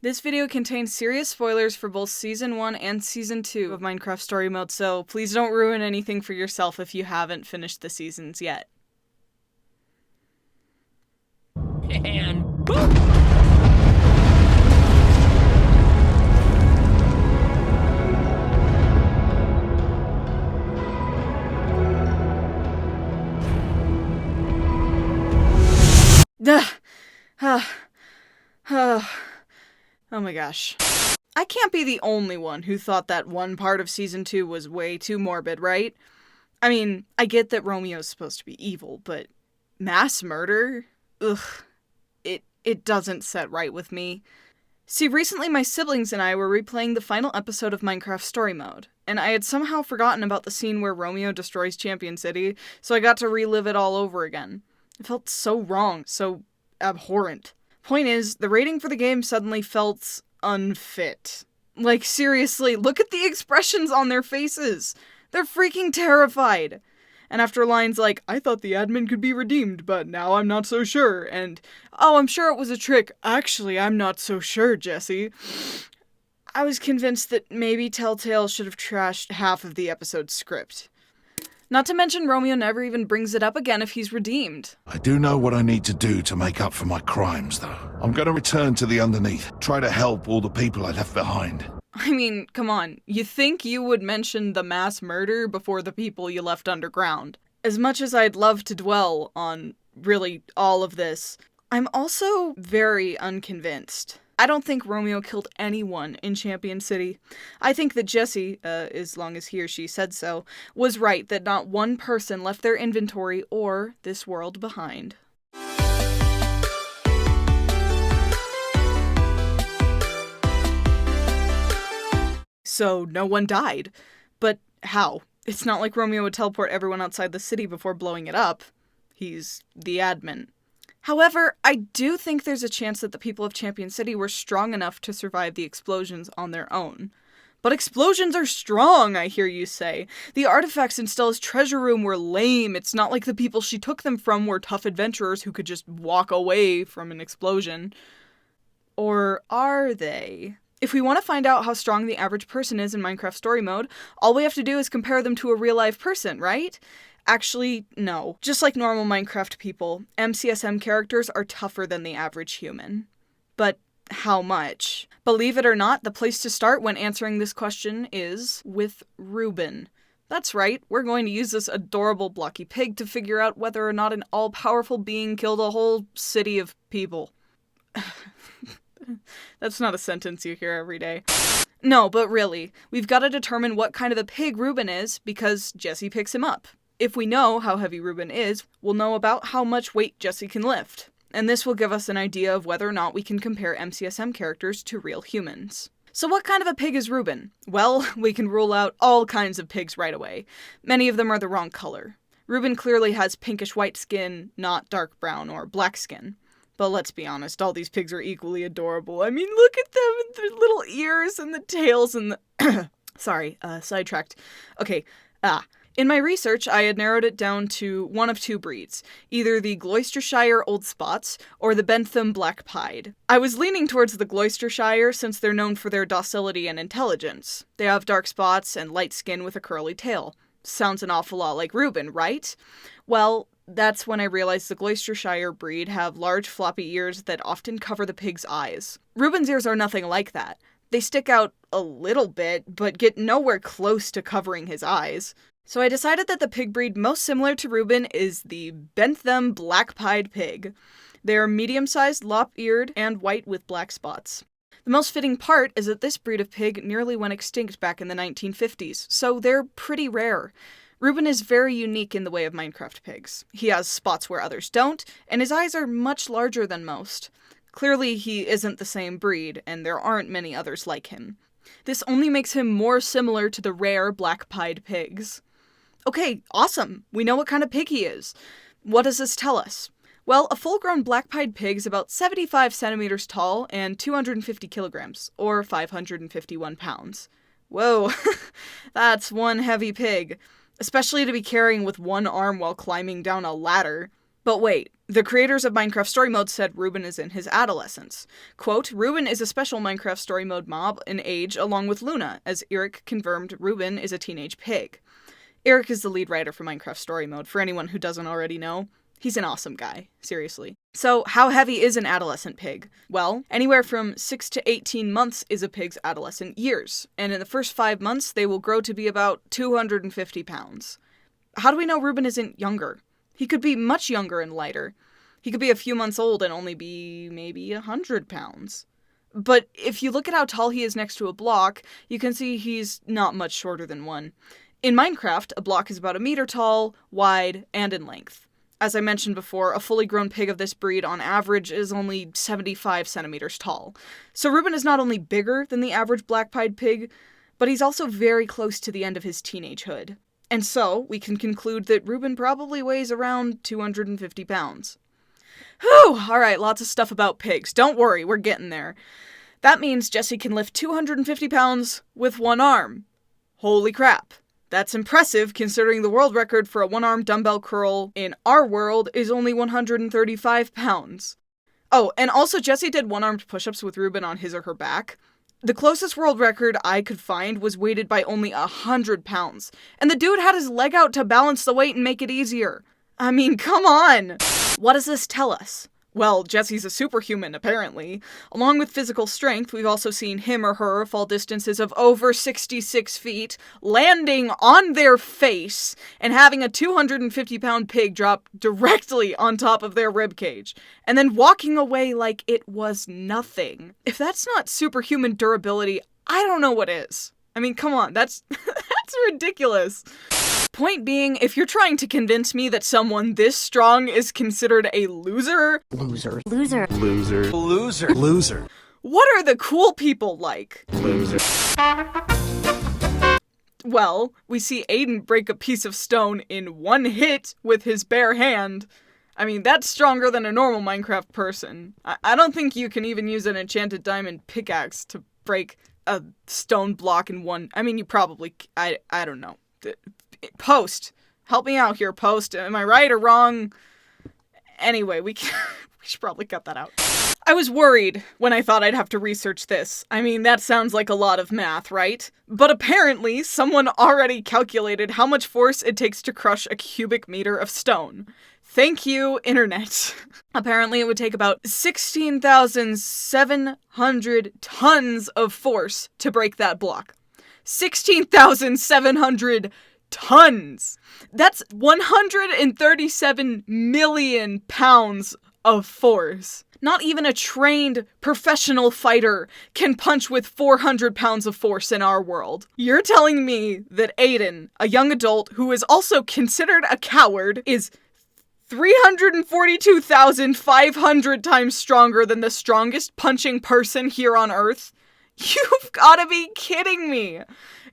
This video contains serious spoilers for both Season 1 and Season 2 of Minecraft Story Mode, so please don't ruin anything for yourself if you haven't finished the seasons yet. And boom! Oh my gosh. I can't be the only one who thought that one part of Season 2 was way too morbid, right? I mean, I get that Romeo's supposed to be evil, but mass murder? Ugh. It doesn't set right with me. See, recently my siblings and I were replaying the final episode of Minecraft Story Mode, and I had somehow forgotten about the scene where Romeo destroys Champion City, so I got to relive it all over again. It felt so wrong, so abhorrent. Point is, the rating for the game suddenly felt unfit. Like, seriously, look at the expressions on their faces! They're freaking terrified! And after lines like, I thought the admin could be redeemed, but now I'm not so sure, and, oh, I'm sure it was a trick, actually, I'm not so sure, Jesse. I was convinced that maybe Telltale should have trashed half of the episode's script. Not to mention Romeo never even brings it up again if he's redeemed. I do know what I need to do to make up for my crimes, though. I'm going to return to the Underneath, try to help all the people I left behind. I mean, come on, you think you would mention the mass murder before the people you left underground? As much as I'd love to dwell on, really, all of this, I'm also very unconvinced. I don't think Romeo killed anyone in Champion City. I think that Jesse, as long as he or she said so, was right that not one person left their inventory or this world behind. So no one died. But how? It's not like Romeo would teleport everyone outside the city before blowing it up. He's the admin. However, I do think there's a chance that the people of Champion City were strong enough to survive the explosions on their own. But explosions are strong, I hear you say. The artifacts in Stella's treasure room were lame. It's not like the people she took them from were tough adventurers who could just walk away from an explosion. Or are they? If we want to find out how strong the average person is in Minecraft Story Mode, all we have to do is compare them to a real-life person, right? Actually, no. Just like normal Minecraft people, MCSM characters are tougher than the average human. But how much? Believe it or not, the place to start when answering this question is with Ruben. That's right, we're going to use this adorable blocky pig to figure out whether or not an all-powerful being killed a whole city of people. That's not a sentence you hear every day. No, but really, we've got to determine what kind of a pig Ruben is, because Jesse picks him up. If we know how heavy Ruben is, we'll know about how much weight Jesse can lift. And this will give us an idea of whether or not we can compare MCSM characters to real humans. So what kind of a pig is Ruben? Well, we can rule out all kinds of pigs right away. Many of them are the wrong color. Ruben clearly has pinkish white skin, not dark brown or black skin. But let's be honest, all these pigs are equally adorable. I mean, look at them and their little ears and the tails and the... Sorry, sidetracked. Okay, In my research, I had narrowed it down to one of two breeds, either the Gloucestershire Old Spots or the Bentham Black Pied. I was leaning towards the Gloucestershire since they're known for their docility and intelligence. They have dark spots and light skin with a curly tail. Sounds an awful lot like Ruben, right? Well, that's when I realized the Gloucestershire breed have large floppy ears that often cover the pig's eyes. Ruben's ears are nothing like that. They stick out a little bit, but get nowhere close to covering his eyes. So I decided that the pig breed most similar to Ruben is the Bentham Black-Pied pig. They are medium-sized, lop-eared, and white with black spots. The most fitting part is that this breed of pig nearly went extinct back in the 1950s, so they're pretty rare. Ruben is very unique in the way of Minecraft pigs. He has spots where others don't, and his eyes are much larger than most. Clearly, he isn't the same breed, and there aren't many others like him. This only makes him more similar to the rare black-pied pigs. Okay, awesome. We know what kind of pig he is. What does this tell us? Well, a full-grown black-pied pig is about 75 centimeters tall and 250 kilograms, or 551 pounds. Whoa, that's one heavy pig, especially to be carrying with one arm while climbing down a ladder. But wait, the creators of Minecraft Story Mode said Ruben is in his adolescence. Quote, Ruben is a special Minecraft Story Mode mob in age along with Luna, as Eric confirmed Ruben is a teenage pig. Eric is the lead writer for Minecraft Story Mode, for anyone who doesn't already know. He's an awesome guy, seriously. So, how heavy is an adolescent pig? Well, anywhere from 6 to 18 months is a pig's adolescent years, and in the first 5 months, they will grow to be about 250 pounds. How do we know Ruben isn't younger? He could be much younger and lighter. He could be a few months old and only be maybe 100 pounds. But if you look at how tall he is next to a block, you can see he's not much shorter than one. In Minecraft, a block is about a meter tall, wide, and in length. As I mentioned before, a fully grown pig of this breed on average is only 75 centimeters tall. So Ruben is not only bigger than the average black-pied pig, but he's also very close to the end of his teenagehood. And so, we can conclude that Ruben probably weighs around 250 pounds. Whew! Alright, lots of stuff about pigs. Don't worry, we're getting there. That means Jesse can lift 250 pounds with one arm. Holy crap. That's impressive, considering the world record for a one-arm dumbbell curl in our world is only 135 pounds. Oh, and also Jesse did one-armed push-ups with Ruben on his or her back. The closest world record I could find was weighted by only 100 pounds, and the dude had his leg out to balance the weight and make it easier. I mean, come on! What does this tell us? Well, Jesse's a superhuman, apparently. Along with physical strength, we've also seen him or her fall distances of over 66 feet, landing on their face, and having a 250-pound pig drop directly on top of their ribcage, and then walking away like it was nothing. If that's not superhuman durability, I don't know what is. I mean, come on, that's ridiculous. Point being, if you're trying to convince me that someone this strong is considered a loser... Loser. What are the cool people like? Loser. Well, we see Aiden break a piece of stone in one hit with his bare hand. I mean, that's stronger than a normal Minecraft person. I don't think you can even use an enchanted diamond pickaxe to break a stone block in one... I mean, you probably... I don't know. Post. Help me out here, Post. Am I right or wrong? Anyway, we should probably cut that out. I was worried when I thought I'd have to research this. I mean, that sounds like a lot of math, right? But apparently, someone already calculated how much force it takes to crush a cubic meter of stone. Thank you, Internet. Apparently, it would take about 16,700 tons of force to break that block. 16,700 tons! That's 137 million pounds of force. Not even a trained professional fighter can punch with 400 pounds of force in our world. You're telling me that Aiden, a young adult who is also considered a coward, is 342,500 times stronger than the strongest punching person here on Earth? You've gotta be kidding me!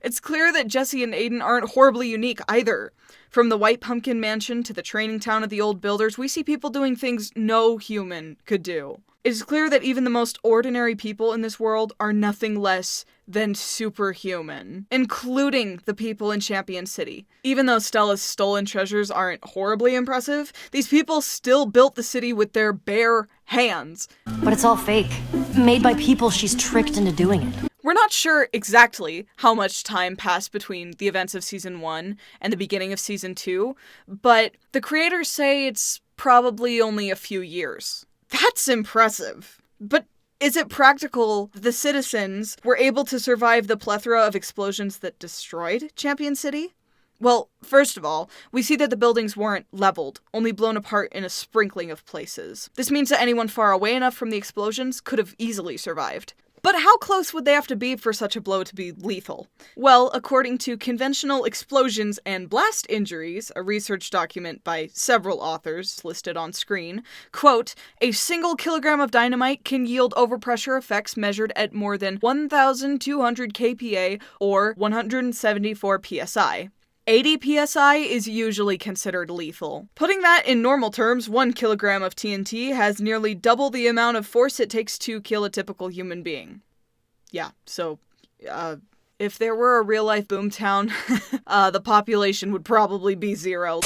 It's clear that Jesse and Aiden aren't horribly unique either. From the White Pumpkin Mansion to the training town of the Old Builders, we see people doing things no human could do. It's clear that even the most ordinary people in this world are nothing less than superhuman, including the people in Champion City. Even though Stella's stolen treasures aren't horribly impressive, these people still built the city with their bare hands. But it's all fake. Made by people she's tricked into doing it. We're not sure exactly how much time passed between the events of Season 1 and the beginning of Season 2, but the creators say it's probably only a few years. That's impressive. But is it practical that the citizens were able to survive the plethora of explosions that destroyed Champion City? Well, first of all, we see that the buildings weren't leveled, only blown apart in a sprinkling of places. This means that anyone far away enough from the explosions could have easily survived. But how close would they have to be for such a blow to be lethal? Well, according to Conventional Explosions and Blast Injuries, a research document by several authors listed on screen, quote, a single kilogram of dynamite can yield overpressure effects measured at more than 1,200 kPa or 174 psi. 80 psi is usually considered lethal. Putting that in normal terms, 1 kilogram of TNT has nearly double the amount of force it takes to kill a typical human being. Yeah, so, if there were a real-life boomtown, the population would probably be 0.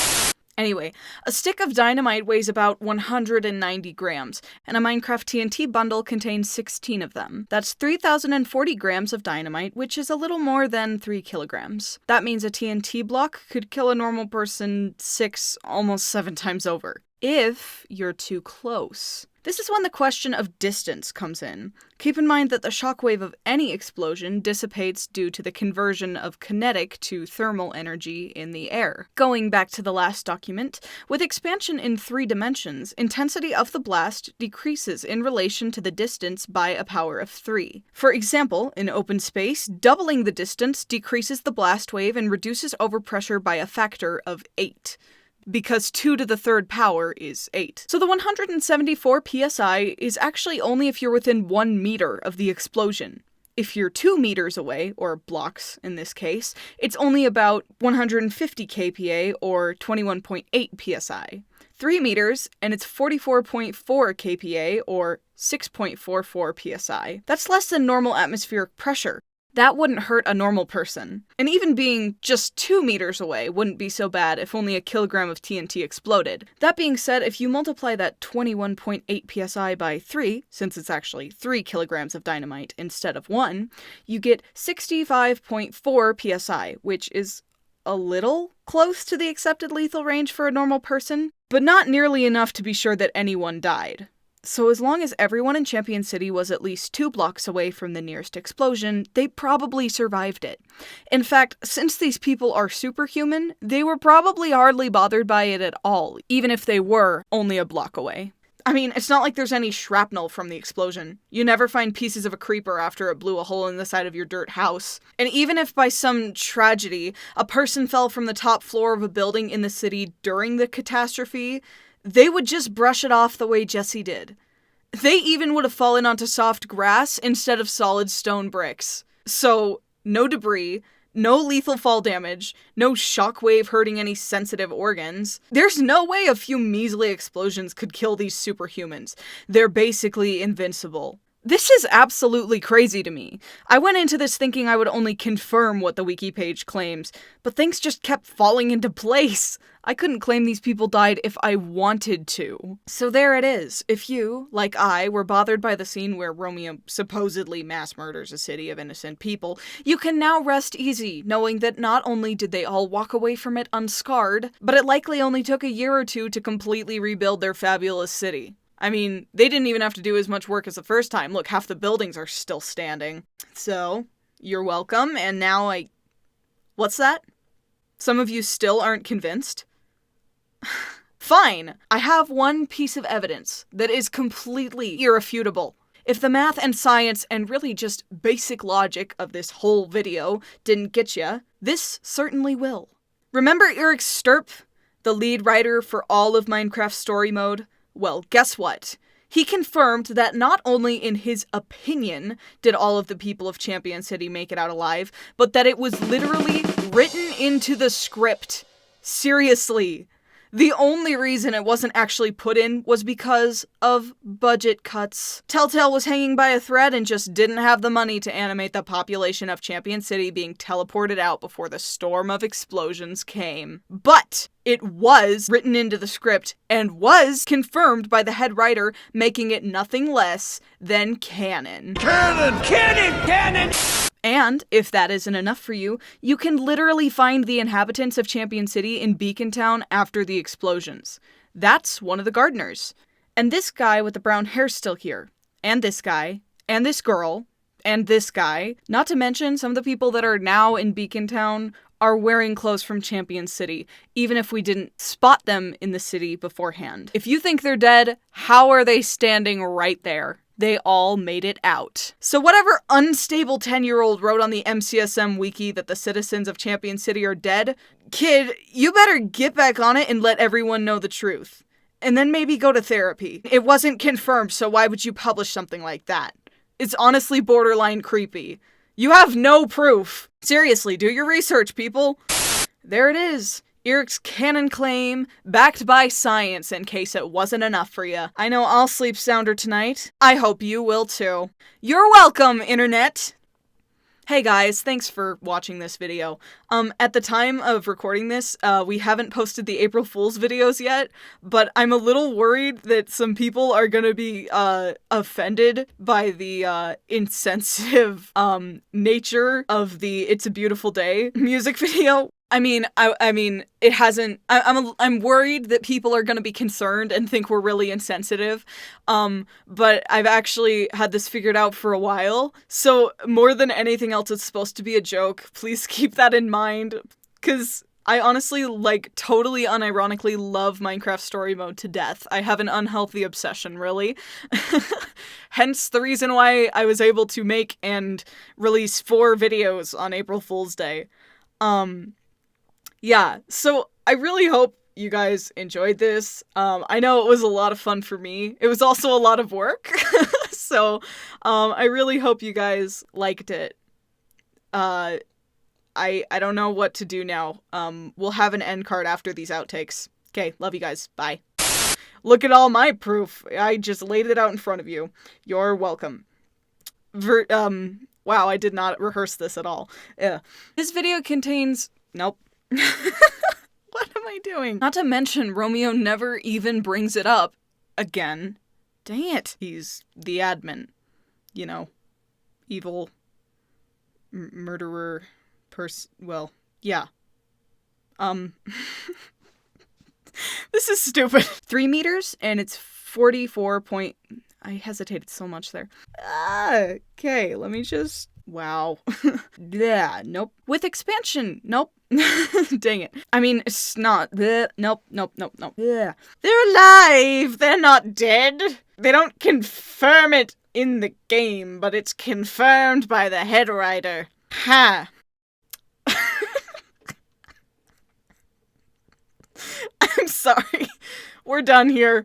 Anyway, a stick of dynamite weighs about 190 grams, and a Minecraft TNT bundle contains 16 of them. That's 3,040 grams of dynamite, which is a little more than 3 kilograms. That means a TNT block could kill a normal person 6, almost 7 times over, if you're too close. This is when the question of distance comes in. Keep in mind that the shockwave of any explosion dissipates due to the conversion of kinetic to thermal energy in the air. Going back to the last document, with expansion in 3 dimensions, intensity of the blast decreases in relation to the distance by a power of 3. For example, in open space, doubling the distance decreases the blast wave and reduces overpressure by a factor of 8. Because 2 to the 3rd power is 8. So the 174 psi is actually only if you're within 1 meter of the explosion. If you're 2 meters away, or blocks in this case, it's only about 150 kPa or 21.8 psi. 3 meters, and it's 44.4 kPa or 6.44 psi. That's less than normal atmospheric pressure. That wouldn't hurt a normal person. And even being just 2 meters away wouldn't be so bad if only a kilogram of TNT exploded. That being said, if you multiply that 21.8 psi by 3, since it's actually 3 kilograms of dynamite instead of 1, you get 65.4 psi, which is a little close to the accepted lethal range for a normal person, but not nearly enough to be sure that anyone died. So as long as everyone in Champion City was at least 2 blocks away from the nearest explosion, they probably survived it. In fact, since these people are superhuman, they were probably hardly bothered by it at all, even if they were only a block away. I mean, it's not like there's any shrapnel from the explosion. You never find pieces of a creeper after it blew a hole in the side of your dirt house. And even if by some tragedy, a person fell from the top floor of a building in the city during the catastrophe, they would just brush it off the way Jesse did. They even would have fallen onto soft grass instead of solid stone bricks. So, no debris, no lethal fall damage, no shockwave hurting any sensitive organs. There's no way a few measly explosions could kill these superhumans. They're basically invincible. This is absolutely crazy to me. I went into this thinking I would only confirm what the wiki page claims, but things just kept falling into place. I couldn't claim these people died if I wanted to. So there it is. If you, like I, were bothered by the scene where Romeo supposedly mass murders a city of innocent people, you can now rest easy, knowing that not only did they all walk away from it unscarred, but it likely only took a year or 2 to completely rebuild their fabulous city. I mean, they didn't even have to do as much work as the first time. Look, half the buildings are still standing. So, you're welcome, and now What's that? Some of you still aren't convinced? Fine! I have one piece of evidence that is completely irrefutable. If the math and science and really just basic logic of this whole video didn't get ya, this certainly will. Remember Eric Sturp, the lead writer for all of Minecraft Story Mode? Well, guess what? He confirmed that not only in his opinion did all of the people of Champion City make it out alive, but that it was literally written into the script. Seriously. The only reason it wasn't actually put in was because of budget cuts. Telltale was hanging by a thread and just didn't have the money to animate the population of Champion City being teleported out before the storm of explosions came. But it was written into the script and was confirmed by the head writer, making it nothing less than canon. Cannon! Cannon! Cannon! And, if that isn't enough for you, you can literally find the inhabitants of Champion City in Beacon Town after the explosions. That's one of the gardeners. And this guy with the brown hair's still here. And this guy. And this girl. And this guy. Not to mention, some of the people that are now in Beacon Town are wearing clothes from Champion City, even if we didn't spot them in the city beforehand. If you think they're dead, how are they standing right there? They all made it out. So whatever unstable 10-year-old wrote on the MCSM wiki that the citizens of Champion City are dead, kid, you better get back on it and let everyone know the truth. And then maybe go to therapy. It wasn't confirmed, so why would you publish something like that? It's honestly borderline creepy. You have no proof. Seriously, do your research, people. There it is. Eric's canon claim, backed by science in case it wasn't enough for you. I know I'll sleep sounder tonight. I hope you will too. You're welcome, Internet! Hey guys, thanks for watching this video. At the time of recording this, we haven't posted the April Fool's videos yet, but I'm a little worried that some people are gonna be, offended by the, insensitive, nature of the It's a Beautiful Day music video. I mean, it hasn't. I'm worried that people are gonna be concerned and think we're really insensitive. But I've actually had this figured out for a while. So more than anything else, it's supposed to be a joke. Please keep that in mind, because I honestly, totally unironically love Minecraft Story Mode to death. I have an unhealthy obsession, really. Hence the reason why I was able to make and release 4 videos on April Fool's Day. Yeah, so I really hope you guys enjoyed this. I know it was a lot of fun for me. It was also a lot of work. So, I really hope you guys liked it. I don't know what to do now. We'll have an end card after these outtakes. Okay, love you guys. Bye. Look at all my proof. I just laid it out in front of you. You're welcome. Wow, I did not rehearse this at all. Yeah. This video contains... Nope. What am I doing? Not to mention, Romeo never even brings it up again. Dang it. He's the admin. You know, evil murderer well, yeah. This is stupid. 3 meters, and it's 44 point... I hesitated so much there. Okay, let me just... Wow. Yeah, nope. With expansion, nope. Dang it. I mean, it's not... Nope. Yeah. They're alive! They're not dead! They don't confirm it in the game, but it's confirmed by the head writer. Ha! I'm sorry. We're done here.